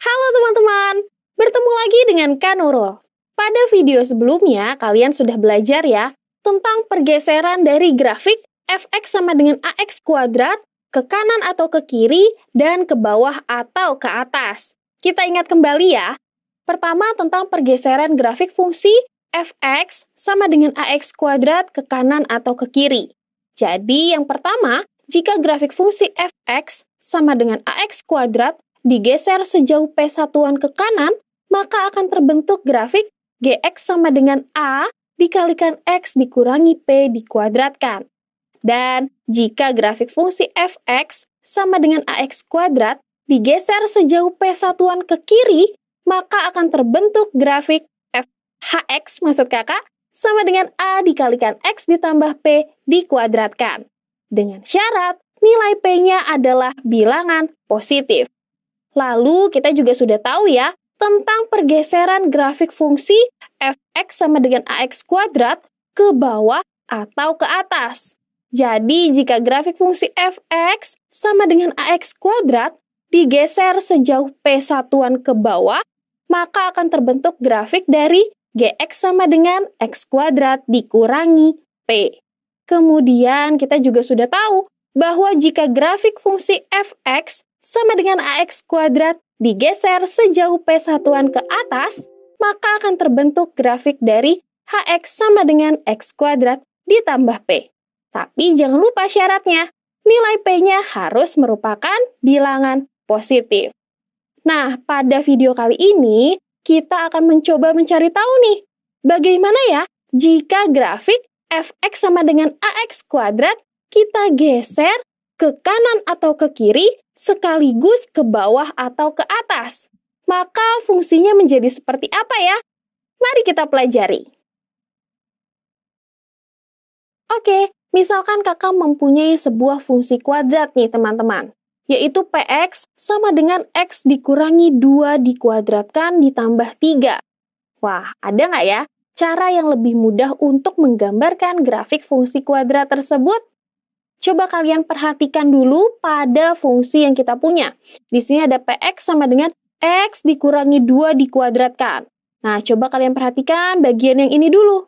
Halo teman-teman, bertemu lagi dengan Kak Nurul. Pada video sebelumnya, kalian sudah belajar ya tentang pergeseran dari grafik fx sama dengan ax kuadrat ke kanan atau ke kiri dan ke bawah atau ke atas. Kita ingat kembali ya. Pertama tentang pergeseran grafik fungsi fx sama dengan ax kuadrat ke kanan atau ke kiri. Jadi yang pertama, jika grafik fungsi fx sama dengan ax kuadrat digeser sejauh P1-an ke kanan, maka akan terbentuk grafik Gx sama dengan A dikalikan X dikurangi P dikuadratkan. Dan jika grafik fungsi Fx sama dengan Ax kuadrat digeser sejauh P1-an ke kiri, maka akan terbentuk grafik Hx maksud kakak sama dengan A dikalikan X ditambah P dikuadratkan. Dengan syarat nilai P-nya adalah bilangan positif. Lalu kita juga sudah tahu ya tentang pergeseran grafik fungsi fx sama dengan ax kuadrat ke bawah atau ke atas. Jadi jika grafik fungsi fx sama dengan ax kuadrat digeser sejauh p1-an ke bawah, maka akan terbentuk grafik dari gx sama dengan x kuadrat dikurangi p. Kemudian kita juga sudah tahu bahwa jika grafik fungsi fx sama dengan ax kuadrat digeser sejauh p1-an ke atas, maka akan terbentuk grafik dari hx sama dengan x kuadrat ditambah p. Tapi jangan lupa syaratnya, nilai p-nya harus merupakan bilangan positif. Nah, pada video kali ini, kita akan mencoba mencari tahu nih, bagaimana ya jika grafik fx sama dengan ax kuadrat kita geser ke kanan atau ke kiri, sekaligus ke bawah atau ke atas. Maka fungsinya menjadi seperti apa ya? Mari kita pelajari. Oke, misalkan kakak mempunyai sebuah fungsi kuadrat nih teman-teman, yaitu px sama dengan x dikurangi 2 dikuadratkan ditambah 3. Wah, ada nggak ya cara yang lebih mudah untuk menggambarkan grafik fungsi kuadrat tersebut? Coba kalian perhatikan dulu pada fungsi yang kita punya. Di sini ada px sama dengan x dikurangi 2 dikuadratkan. Nah, coba kalian perhatikan bagian yang ini dulu.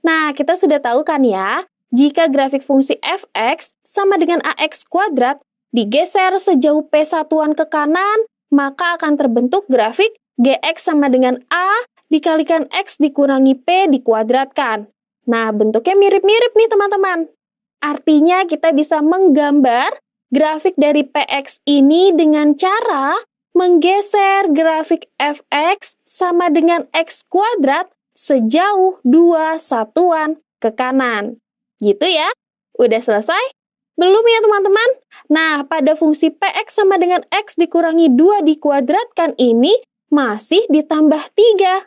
Nah, kita sudah tahu kan ya, jika grafik fungsi fx sama dengan ax kuadrat digeser sejauh p1-an ke kanan, maka akan terbentuk grafik gx sama dengan a dikalikan x dikurangi p dikuadratkan. Nah, bentuknya mirip-mirip nih teman-teman. Artinya kita bisa menggambar grafik dari px ini dengan cara menggeser grafik fx sama dengan x kuadrat sejauh 2 satuan ke kanan. Gitu ya? Udah selesai? Belum ya teman-teman? Nah, pada fungsi px sama dengan x dikurangi 2 dikuadratkan ini masih ditambah 3.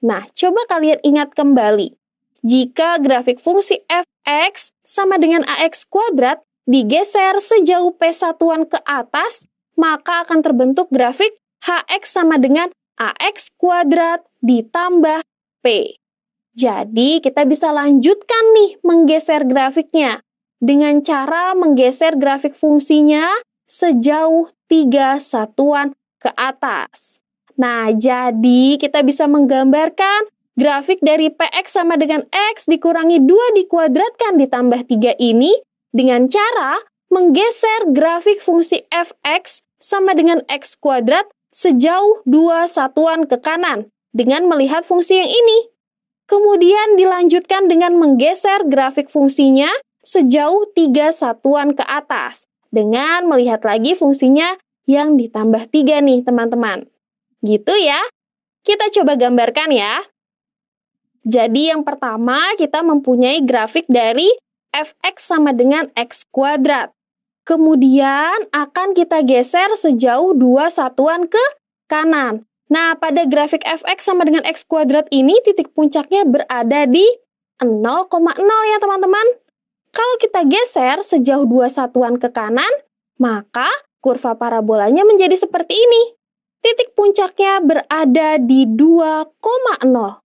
Nah, coba kalian ingat kembali. Jika grafik fungsi fx sama dengan ax kuadrat digeser sejauh p1-an ke atas, maka akan terbentuk grafik hx sama dengan ax kuadrat ditambah p. Jadi kita bisa lanjutkan nih menggeser grafiknya dengan cara menggeser grafik fungsinya sejauh 3 satuan ke atas. Nah, jadi kita bisa menggambarkan grafik dari px sama dengan x dikurangi 2 dikuadratkan ditambah 3 ini dengan cara menggeser grafik fungsi fx sama dengan x kuadrat sejauh 2 satuan ke kanan dengan melihat fungsi yang ini. Kemudian dilanjutkan dengan menggeser grafik fungsinya sejauh 3 satuan ke atas dengan melihat lagi fungsinya yang ditambah 3 nih teman-teman. Gitu ya. Kita coba gambarkan ya. Jadi yang pertama kita mempunyai grafik dari fx sama dengan x kuadrat. Kemudian akan kita geser sejauh 2 satuan ke kanan. Nah, pada grafik fx sama dengan x kuadrat ini titik puncaknya berada di 0,0 ya teman-teman. Kalau kita geser sejauh 2 satuan ke kanan, maka kurva parabolanya menjadi seperti ini. Titik puncaknya berada di 2,0.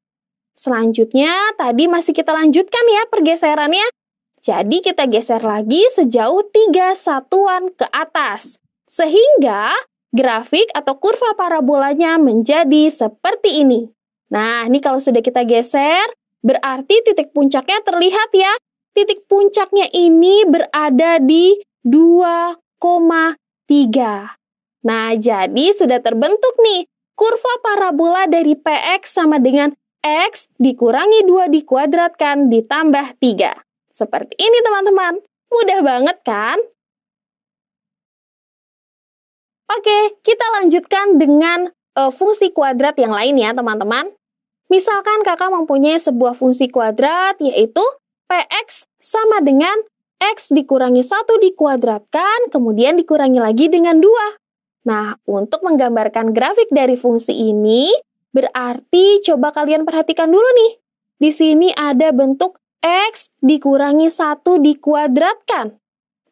Selanjutnya, tadi masih kita lanjutkan ya pergeserannya. Jadi kita geser lagi sejauh 3 satuan ke atas. Sehingga grafik atau kurva parabolanya menjadi seperti ini. Nah, ini kalau sudah kita geser, berarti titik puncaknya terlihat ya. Titik puncaknya ini berada di 2,3. Nah, jadi sudah terbentuk nih, kurva parabola dari PX sama dengan X dikurangi 2 dikuadratkan ditambah 3. Seperti ini teman-teman, mudah banget kan? Oke, kita lanjutkan dengan fungsi kuadrat yang lain ya teman-teman. Misalkan kakak mempunyai sebuah fungsi kuadrat yaitu Px sama dengan X dikurangi 1 dikuadratkan, kemudian dikurangi lagi dengan 2. Nah, untuk menggambarkan grafik dari fungsi ini, berarti coba kalian perhatikan dulu nih. Di sini ada bentuk X dikurangi 1 dikuadratkan.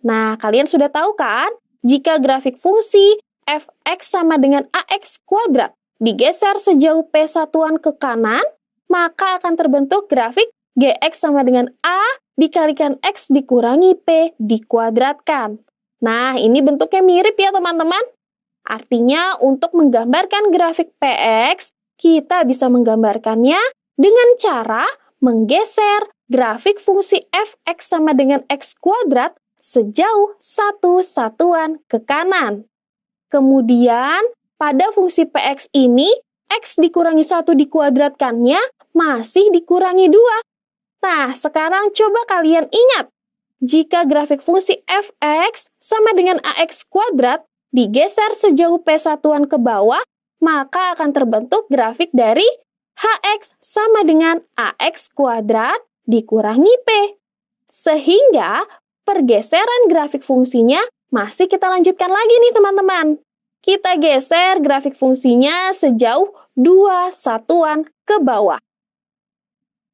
Nah, kalian sudah tahu kan? Jika grafik fungsi fx sama dengan ax kuadrat digeser sejauh p satuan ke kanan, maka akan terbentuk grafik gx sama dengan a dikalikan x dikurangi p dikuadratkan. Nah, ini bentuknya mirip ya teman-teman. Artinya untuk menggambarkan grafik px, kita bisa menggambarkannya dengan cara menggeser grafik fungsi fx sama dengan x kuadrat sejauh 1 satuan ke kanan. Kemudian, pada fungsi px ini, x dikurangi 1 dikuadratkannya masih dikurangi 2. Nah, sekarang coba kalian ingat, jika grafik fungsi fx sama dengan ax kuadrat digeser sejauh p satuan ke bawah, maka akan terbentuk grafik dari hx sama dengan ax kuadrat dikurangi p. Sehingga pergeseran grafik fungsinya masih kita lanjutkan lagi nih teman-teman. Kita geser grafik fungsinya sejauh 2 satuan ke bawah.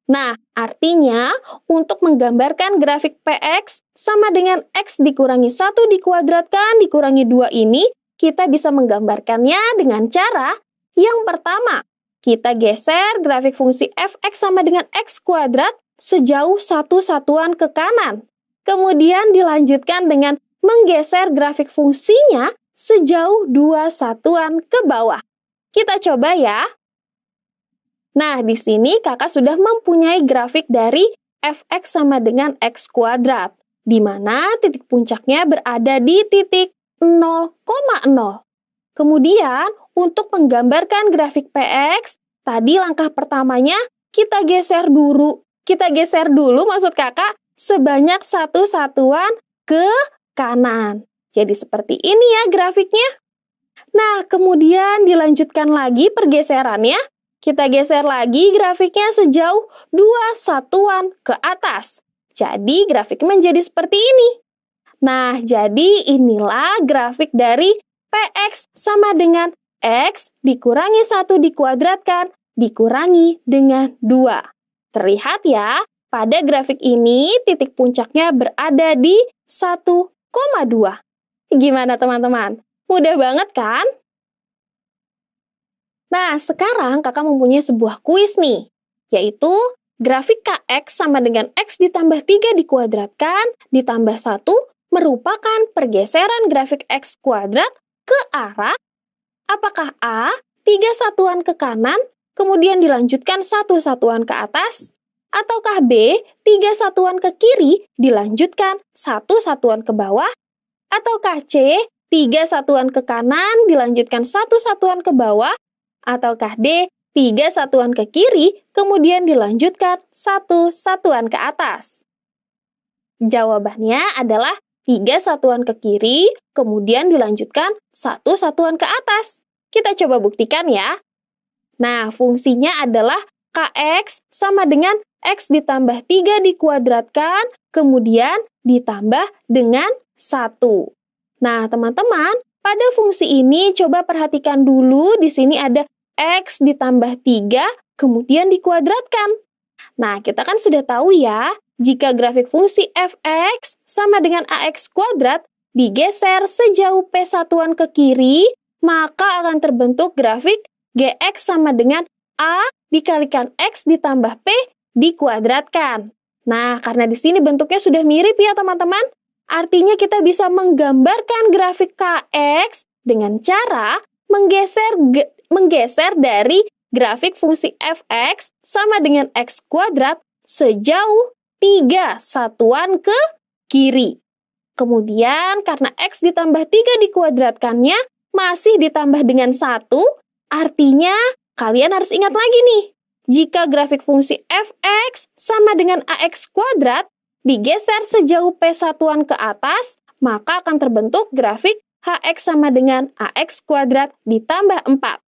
Nah, artinya untuk menggambarkan grafik px sama dengan x dikurangi 1 dikuadratkan dikurangi 2 ini, kita bisa menggambarkannya dengan cara yang pertama, kita geser grafik fungsi fx sama dengan x kuadrat sejauh 1 satuan ke kanan. Kemudian dilanjutkan dengan menggeser grafik fungsinya sejauh 2 satuan ke bawah. Kita coba ya. Nah, di sini kakak sudah mempunyai grafik dari fx sama dengan x kuadrat, di mana titik puncaknya berada di titik 0,0. Kemudian, untuk menggambarkan grafik px, tadi langkah pertamanya kita geser dulu maksud kakak, sebanyak 1 satuan ke kanan. Jadi seperti ini ya grafiknya. Nah, kemudian dilanjutkan lagi pergeserannya. Kita geser lagi grafiknya sejauh 2 satuan ke atas. Jadi grafik menjadi seperti ini. Nah, jadi inilah grafik dari Px sama dengan X dikurangi 1 dikuadratkan dikurangi dengan 2. Terlihat ya, pada grafik ini titik puncaknya berada di 1,2. Gimana teman-teman? Mudah banget kan? Nah, sekarang kakak mempunyai sebuah kuis nih, yaitu grafik Kx sama dengan X ditambah 3 dikuadratkan ditambah 1 merupakan pergeseran grafik X kuadrat ke arah apakah A, 3 satuan ke kanan, kemudian dilanjutkan 1 satuan ke atas, ataukah B, 3 satuan ke kiri, dilanjutkan 1 satuan ke bawah, ataukah C, 3 satuan ke kanan, dilanjutkan 1 satuan ke bawah, ataukah D, 3 satuan ke kiri, kemudian dilanjutkan 1 satuan ke atas? Jawabannya adalah 3 satuan ke kiri, kemudian dilanjutkan 1 satuan ke atas. Kita coba buktikan ya. Nah, fungsinya adalah Kx sama dengan X ditambah 3 dikuadratkan, kemudian ditambah dengan 1. Nah, teman-teman, pada fungsi ini coba perhatikan dulu di sini ada X ditambah 3, kemudian dikuadratkan. Nah, kita kan sudah tahu ya, jika grafik fungsi fx sama dengan ax kuadrat digeser sejauh p satuan ke kiri, maka akan terbentuk grafik gx sama dengan a dikalikan x ditambah p dikuadratkan. Nah, karena di sini bentuknya sudah mirip ya teman-teman, artinya kita bisa menggambarkan grafik kx dengan cara menggeser dari grafik fungsi f(x) sama dengan x kuadrat sejauh 3 satuan ke kiri. Kemudian, karena x ditambah 3 dikuadratkannya masih ditambah dengan 1, artinya kalian harus ingat lagi nih. Jika grafik fungsi f(x) sama dengan ax kuadrat digeser sejauh p satuan ke atas, maka akan terbentuk grafik hx sama dengan ax kuadrat ditambah 4.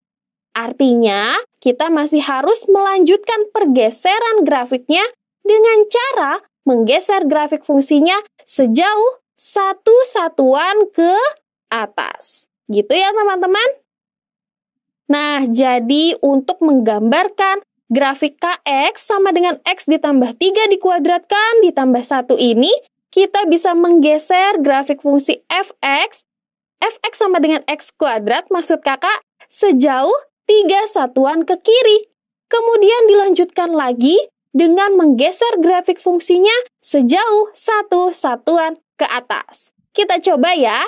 Artinya, kita masih harus melanjutkan pergeseran grafiknya dengan cara menggeser grafik fungsinya sejauh 1 satuan ke atas. Gitu ya teman-teman? Nah, jadi untuk menggambarkan grafik kx sama dengan x ditambah 3 dikuadratkan ditambah 1 ini, kita bisa menggeser grafik fungsi fx sama dengan x kuadrat, maksud kakak, sejauh 3 satuan ke kiri. Kemudian dilanjutkan lagi dengan menggeser grafik fungsinya sejauh 1 satuan ke atas. Kita coba ya.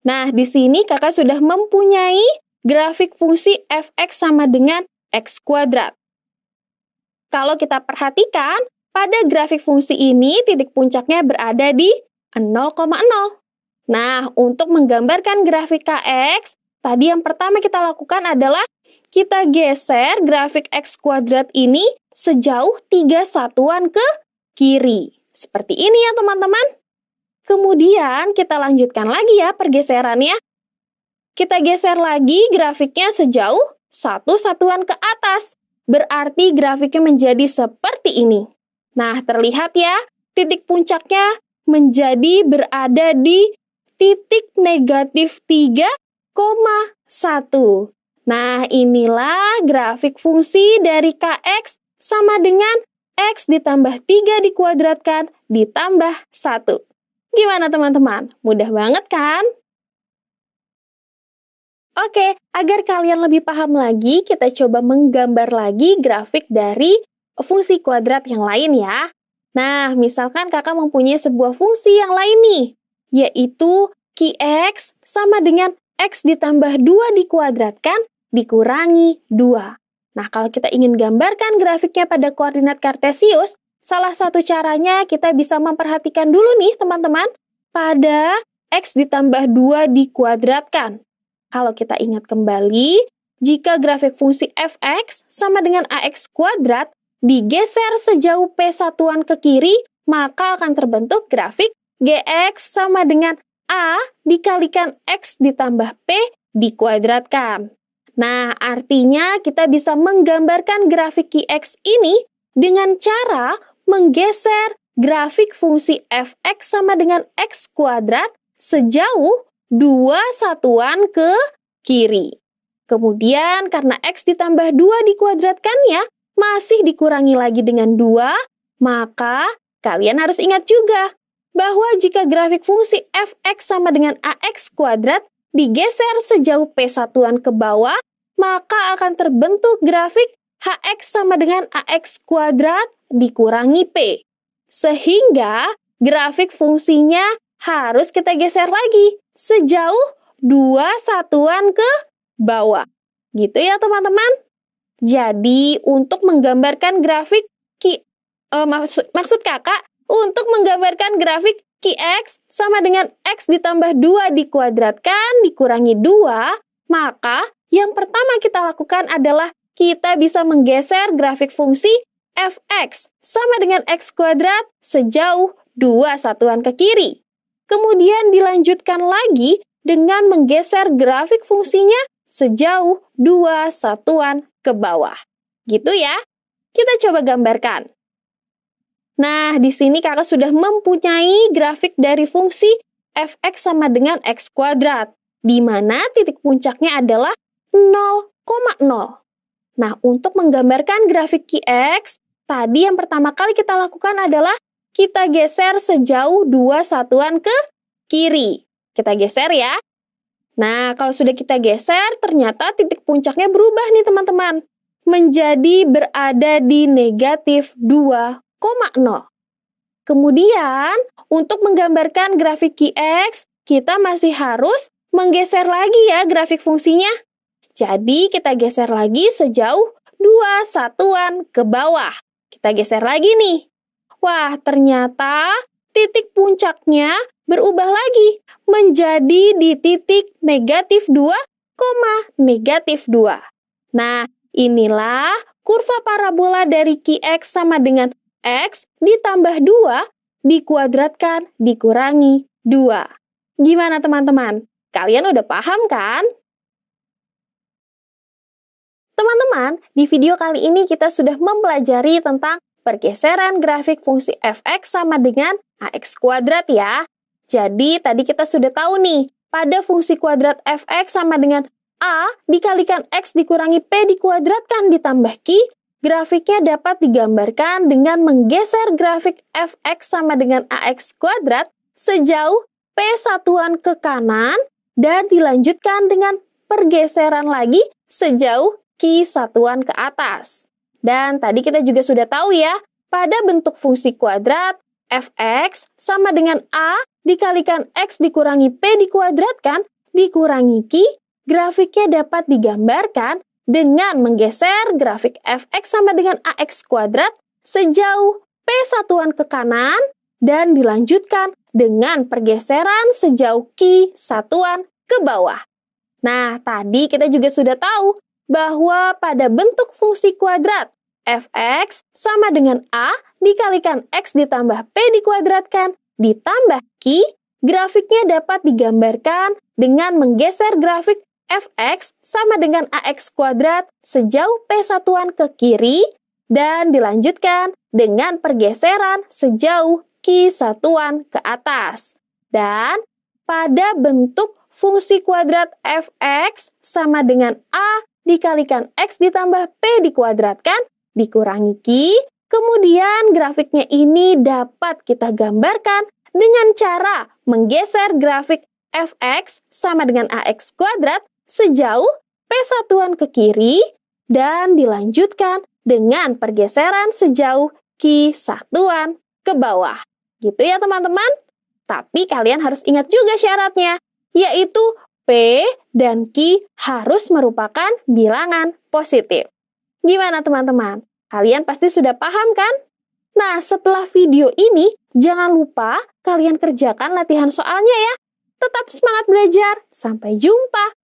Nah, di sini kakak sudah mempunyai grafik fungsi fx sama dengan x kuadrat. Kalau kita perhatikan, pada grafik fungsi ini titik puncaknya berada di 0,0. Nah, untuk menggambarkan grafik kx, tadi yang pertama kita lakukan adalah kita geser grafik x kuadrat ini sejauh 3 satuan ke kiri. Seperti ini ya teman-teman. Kemudian kita lanjutkan lagi ya pergeserannya. Kita geser lagi grafiknya sejauh 1 satuan ke atas. Berarti grafiknya menjadi seperti ini. Nah, terlihat ya, titik puncaknya menjadi berada di titik negatif 3,1. Nah, inilah grafik fungsi dari kx sama dengan x ditambah 3 dikuadratkan ditambah 1. Gimana teman-teman? Mudah banget kan? Oke, agar kalian lebih paham lagi, kita coba menggambar lagi grafik dari fungsi kuadrat yang lain ya. Nah, misalkan kakak mempunyai sebuah fungsi yang lain nih, yaitu qx sama dengan x ditambah 2 dikuadratkan dikurangi 2. Nah, kalau kita ingin gambarkan grafiknya pada koordinat kartesius, salah satu caranya kita bisa memperhatikan dulu nih teman-teman, pada x ditambah 2 dikuadratkan. Kalau kita ingat kembali, jika grafik fungsi fx sama dengan ax kuadrat digeser sejauh p satuan ke kiri, maka akan terbentuk grafik gx sama dengan a dikalikan x ditambah p dikuadratkan. Nah, artinya kita bisa menggambarkan grafik qx ini dengan cara menggeser grafik fungsi fx sama dengan x kuadrat sejauh 2 satuan ke kiri. Kemudian karena x ditambah 2 dikuadratkannya masih dikurangi lagi dengan 2, maka kalian harus ingat juga bahwa jika grafik fungsi fx sama dengan ax kuadrat digeser sejauh p satuan ke bawah, maka akan terbentuk grafik hx sama dengan ax kuadrat dikurangi p. Sehingga grafik fungsinya harus kita geser lagi sejauh 2 satuan ke bawah. Gitu ya teman-teman. Jadi untuk menggambarkan grafik maksud kakak, untuk menggambarkan grafik qx sama dengan x ditambah 2 dikuadratkan dikurangi 2, maka yang pertama kita lakukan adalah kita bisa menggeser grafik fungsi fx sama dengan x kuadrat sejauh 2 satuan ke kiri. Kemudian dilanjutkan lagi dengan menggeser grafik fungsinya sejauh 2 satuan ke bawah. Gitu ya. Kita coba gambarkan. Nah, di sini kakak sudah mempunyai grafik dari fungsi fx sama dengan x kuadrat, di mana titik puncaknya adalah 0,0. Nah, untuk menggambarkan grafik qx, tadi yang pertama kali kita lakukan adalah kita geser sejauh 2 satuan ke kiri. Kita geser ya. Nah, kalau sudah kita geser, ternyata titik puncaknya berubah nih teman-teman. Menjadi berada di negatif 2,0. Kemudian, untuk menggambarkan grafik qx, kita masih harus menggeser lagi ya grafik fungsinya. Jadi kita geser lagi sejauh 2 satuan ke bawah. Kita geser lagi nih. Wah, ternyata titik puncaknya berubah lagi menjadi di titik negatif 2, negatif 2. Nah, inilah kurva parabola dari Qx sama dengan X ditambah 2 dikuadratkan dikurangi 2. Gimana teman-teman? Kalian udah paham kan? Teman-teman, di video kali ini kita sudah mempelajari tentang pergeseran grafik fungsi f(x) sama dengan ax kuadrat ya. Jadi, tadi kita sudah tahu nih, pada fungsi kuadrat f(x) sama dengan a dikalikan x dikurangi p dikuadratkan ditambah q, grafiknya dapat digambarkan dengan menggeser grafik f(x) sama dengan ax kuadrat sejauh p satuan ke kanan dan dilanjutkan dengan pergeseran lagi sejauh Q satuan ke atas. Dan tadi kita juga sudah tahu ya, pada bentuk fungsi kuadrat, f(x) sama dengan a dikalikan x dikurangi p dikuadratkan dikurangi q, grafiknya dapat digambarkan dengan menggeser grafik f(x) sama dengan ax kuadrat sejauh p satuan ke kanan dan dilanjutkan dengan pergeseran sejauh q satuan ke bawah. Nah, tadi kita juga sudah tahu bahwa pada bentuk fungsi kuadrat, f(x) sama dengan a dikalikan x ditambah p dikuadratkan ditambah q, grafiknya dapat digambarkan dengan menggeser grafik f(x) sama dengan ax kuadrat sejauh p satuan ke kiri dan dilanjutkan dengan pergeseran sejauh q satuan ke atas. Dan pada bentuk fungsi kuadrat f(x) sama dengan a dikalikan x ditambah p dikuadratkan dikurangi q, kemudian grafiknya ini dapat kita gambarkan dengan cara menggeser grafik f(x) sama dengan ax kuadrat sejauh p satuan ke kiri dan dilanjutkan dengan pergeseran sejauh q satuan ke bawah. Gitu ya teman-teman? Tapi kalian harus ingat juga syaratnya, yaitu P dan Q harus merupakan bilangan positif. Gimana teman-teman? Kalian pasti sudah paham kan? Nah, setelah video ini, jangan lupa kalian kerjakan latihan soalnya ya. Tetap semangat belajar. Sampai jumpa.